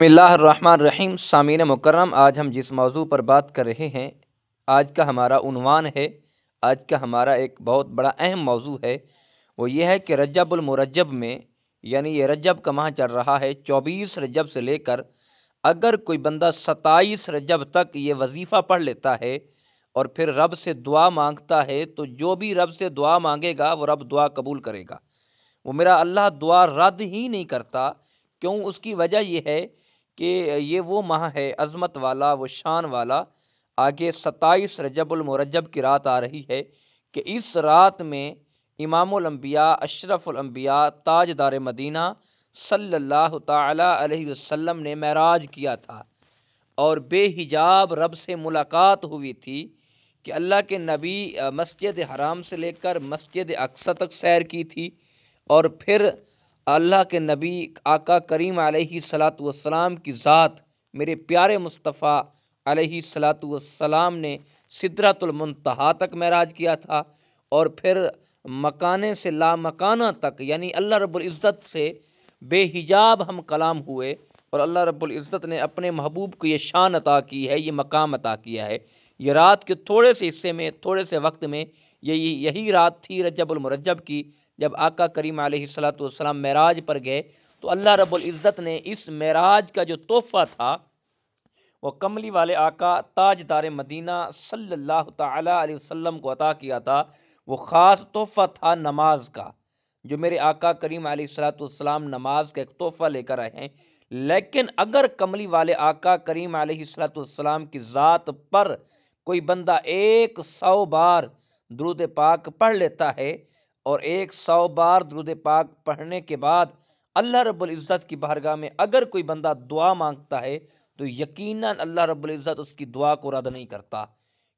بسم اللہ الرحمن الرحیم۔ سامعین مکرم، آج ہم جس موضوع پر بات کر رہے ہیں، آج کا ہمارا عنوان ہے، آج کا ہمارا ایک بہت بڑا اہم موضوع ہے، وہ یہ ہے کہ رجب المرجب میں، یعنی یہ رجب کا ماہ چل رہا ہے 24 رجب سے لے کر اگر کوئی بندہ 27 رجب تک یہ وظیفہ پڑھ لیتا ہے اور پھر رب سے دعا مانگتا ہے، تو جو بھی رب سے دعا مانگے گا وہ رب دعا قبول کرے گا۔ وہ میرا اللہ دعا رد ہی نہیں کرتا۔ کیوں؟ اس کی وجہ یہ ہے کہ یہ وہ ماہ ہے عظمت والا، وہ شان والا۔ آگے 27 رجب المرجب کی رات آ رہی ہے کہ اس رات میں امام الانبیاء، اشرف الانبیاء، تاجدار مدینہ صلی اللہ تعالی علیہ وسلم نے معراج کیا تھا اور بے حجاب رب سے ملاقات ہوئی تھی کہ اللہ کے نبی مسجد حرام سے لے کر مسجد اقصی تک سیر کی تھی، اور پھر اللہ کے نبی آقا کریم علیہ الصلاۃ والسلام کی ذات میرے پیارے مصطفیٰ علیہ الصلاۃ والسلام نے سدرۃ المنتہا تک معراج کیا تھا، اور پھر مکانے سے لا مکانہ تک، یعنی اللہ رب العزت سے بے حجاب ہم کلام ہوئے، اور اللہ رب العزت نے اپنے محبوب کو یہ شان عطا کی ہے، یہ مقام عطا کیا ہے۔ یہ رات کے تھوڑے سے حصے میں، تھوڑے سے وقت میں، یہی رات تھی رجب المرجب کی، جب آقا کریم علیہ الصلاۃ والسلام معراج پر گئے، تو اللہ رب العزت نے اس معراج کا جو تحفہ تھا وہ کملی والے آقا تاجدار مدینہ صلی اللہ تعالی علیہ وسلم کو عطا کیا تھا۔ وہ خاص تحفہ تھا نماز کا، جو میرے آقا کریم علیہ الصلاۃ والسلام نماز کا ایک تحفہ لے کر آئے ہیں۔ لیکن اگر کملی والے آقا کریم علیہ الصلاۃ والسلام کی ذات پر کوئی بندہ 100 بار درود پاک پڑھ لیتا ہے، اور 100 بار درود پاک پڑھنے کے بعد اللہ رب العزت کی بارگاہ میں اگر کوئی بندہ دعا مانگتا ہے، تو یقیناً اللہ رب العزت اس کی دعا کو رد نہیں کرتا،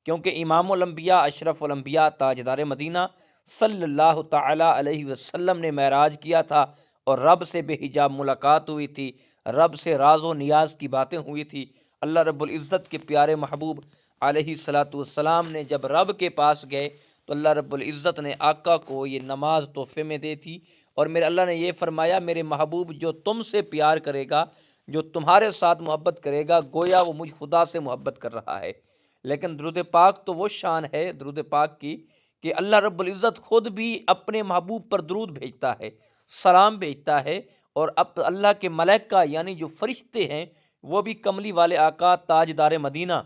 کیونکہ امام الانبیاء، اشرف الانبیاء، تاجدار مدینہ صلی اللہ تعالی علیہ وسلم نے معراج کیا تھا، اور رب سے بے حجاب ملاقات ہوئی تھی، رب سے راز و نیاز کی باتیں ہوئی تھی۔ اللہ رب العزت کے پیارے محبوب علیہ الصلاۃ والسلام نے جب رب کے پاس گئے، تو اللہ رب العزت نے آقا کو یہ نماز تحفے میں دی تھی، اور میرے اللہ نے یہ فرمایا، میرے محبوب جو تم سے پیار کرے گا، جو تمہارے ساتھ محبت کرے گا، گویا وہ مجھ خدا سے محبت کر رہا ہے۔ لیکن درود پاک تو وہ شان ہے درود پاک کی کہ اللہ رب العزت خود بھی اپنے محبوب پر درود بھیجتا ہے، سلام بھیجتا ہے، اور اب اللہ کے ملائکہ یعنی جو فرشتے ہیں وہ بھی کملی والے آقا تاجدار مدینہ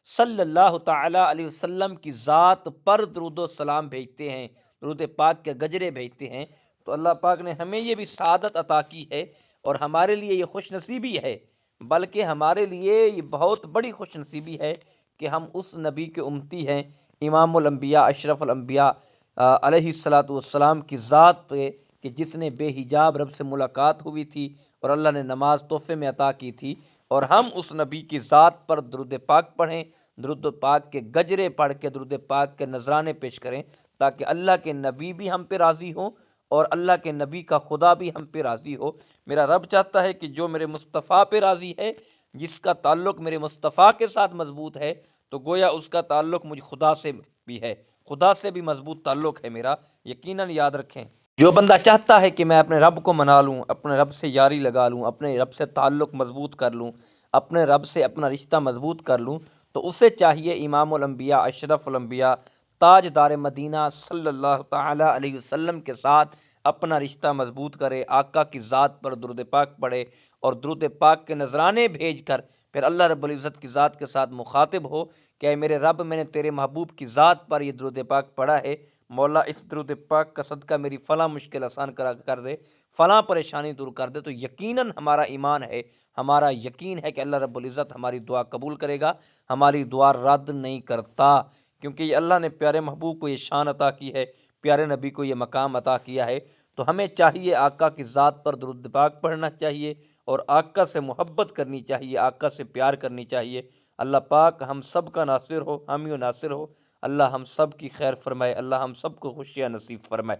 صلی اللہ تعالی علیہ وسلم کی ذات پر درود و سلام بھیجتے ہیں، درود پاک کے گجرے بھیجتے ہیں۔ تو اللہ پاک نے ہمیں یہ بھی سعادت عطا کی ہے، اور ہمارے لیے یہ خوش نصیبی ہے، بلکہ ہمارے لیے یہ بہت بڑی خوش نصیبی ہے کہ ہم اس نبی کے امتی ہیں، امام الانبیاء، اشرف الانبیاء علیہ الصلاۃ والسلام کی ذات پہ، کہ جس نے بے حجاب رب سے ملاقات ہوئی تھی اور اللہ نے نماز تحفے میں عطا کی تھی، اور ہم اس نبی کی ذات پر درود پاک پڑھیں، درود پاک کے گجرے پڑھ کے درود پاک کے نذرانے پیش کریں، تاکہ اللہ کے نبی بھی ہم پہ راضی ہوں اور اللہ کے نبی کا خدا بھی ہم پہ راضی ہو۔ میرا رب چاہتا ہے کہ جو میرے مصطفیٰ پہ راضی ہے، جس کا تعلق میرے مصطفیٰ کے ساتھ مضبوط ہے، تو گویا اس کا تعلق مجھ خدا سے بھی ہے، خدا سے بھی مضبوط تعلق ہے میرا، یقیناً یاد رکھیں۔ جو بندہ چاہتا ہے کہ میں اپنے رب کو منا لوں، اپنے رب سے یاری لگا لوں، اپنے رب سے تعلق مضبوط کر لوں، اپنے رب سے اپنا رشتہ مضبوط کر لوں، تو اسے چاہیے امام الانبیاء، اشرف الانبیاء، تاجدار مدینہ صلی اللہ تعالی علیہ وسلم کے ساتھ اپنا رشتہ مضبوط کرے، آقا کی ذات پر درود پاک پڑھے، اور درود پاک کے نذرانے بھیج کر پھر اللہ رب العزت کی ذات کے ساتھ مخاطب ہو کہ اے میرے رب، میں نے تیرے محبوب کی ذات پر یہ درود پاک پڑھا ہے، مولا اس درود پاک کا صدقہ میری فلاں مشکل آسان کر دے، فلاں پریشانی دور کر دے۔ تو یقیناً ہمارا ایمان ہے، ہمارا یقین ہے کہ اللہ رب العزت ہماری دعا قبول کرے گا، ہماری دعا رد نہیں کرتا، کیونکہ یہ اللہ نے پیارے محبوب کو یہ شان عطا کی ہے، پیارے نبی کو یہ مقام عطا کیا ہے۔ تو ہمیں چاہیے آقا کی ذات پر درود پاک پڑھنا چاہیے، اور آقا سے محبت کرنی چاہیے، آقا سے پیار کرنی چاہیے۔ اللہ پاک ہم سب کا ناصر ہو، حامی و ناصر ہو۔ اللہ ہم سب کی خیر فرمائے، اللہ ہم سب کو خوشیاں نصیب فرمائے۔